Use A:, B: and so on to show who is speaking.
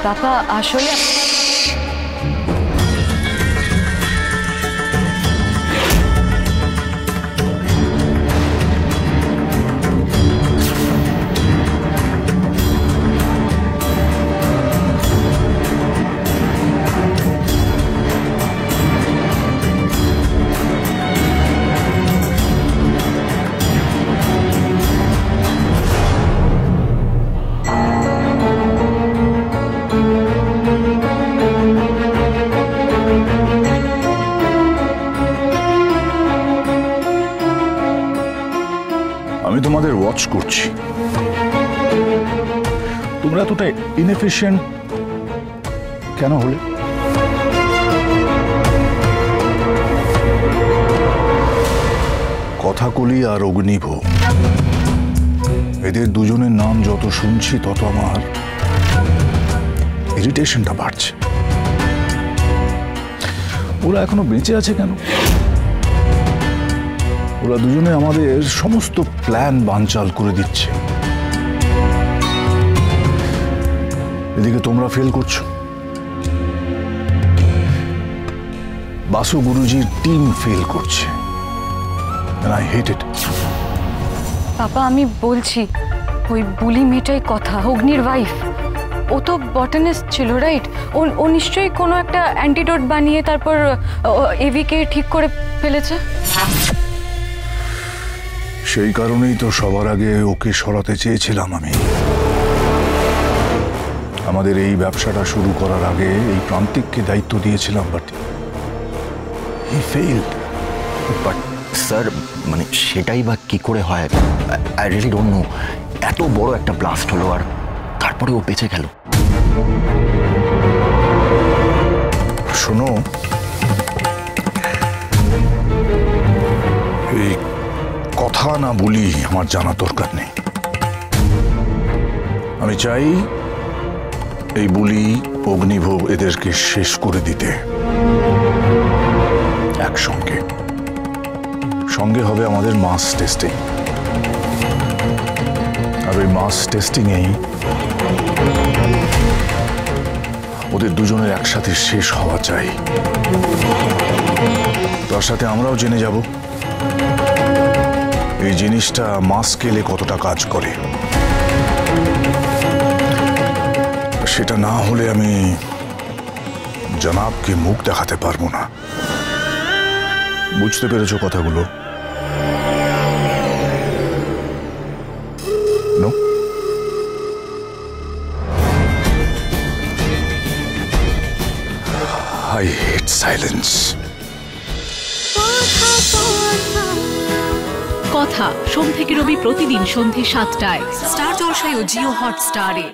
A: পাপা আসলে
B: আমি তোমাদের ওয়াচ করছি। তোমরা এতটা ইনএফিশিয়েন্ট কেন হলে? কথাকলি আর অগ্নিভ, এদের দুজনের নাম যত শুনছি তত আমার ইরিটেশনটা বাড়ছে। ওরা এখনো বেঁচে আছে কেন? ওরা দুজনে আমাদের সমস্ত প্ল্যান বানচাল করে দিচ্ছে। এদিকে তোমরা ফেল করছো, বাসু গুরুজির টিম ফেল করছে। And I hate it.
A: পাপা আমি বলছি ওই বুলি মেয়েটাই কথা, অগ্নির ওয়াইফ। ও তো বটানিস্ট ছিল, রাইট? ও নিশ্চয়ই কোনো একটা অ্যান্টিডোট বানিয়ে তারপর এভিকে ঠিক করে ফেলেছে।
B: সেই কারণেই তো সবার আগে ওকে সরাতে চেয়েছিলাম আমি। আমাদের এই ব্যবসাটা শুরু করার আগে এই প্রান্তিককে দায়িত্ব দিয়েছিলাম, but he failed.
C: But sir, মানে সেটাই বা কি করে হয়? I really don't know. এত বড় একটা ব্লাস্ট হলো আর তারপরে ও বেঁচে গেল।
B: শোনো, এই কথা না বলি আমার জানা দরকার নেই। আমি চাই এই বুলি অগ্নিভ এদেরকে শেষ করে দিতে। একসঙ্গে সঙ্গে হবে আমাদের মাস টেস্টিং, আর ওই মাস টেস্টিংয়েই ওদের দুজনের একসাথে শেষ হওয়া চাই। তার সাথে আমরাও জেনে যাব এই জিনিসটা মাস স্কেলে কতটা কাজ করে। সেটা না হলে আমি জনাবকে মুখ দেখাতে পারবো না। বুঝতে পেরেছো কথাগুলো? নো? I hate silence.
D: কথা সোম থেকে রবি প্রতিদিন সন্ধ্যে ৭টায় স্টার জলসায় ও জিও হটস্টারে।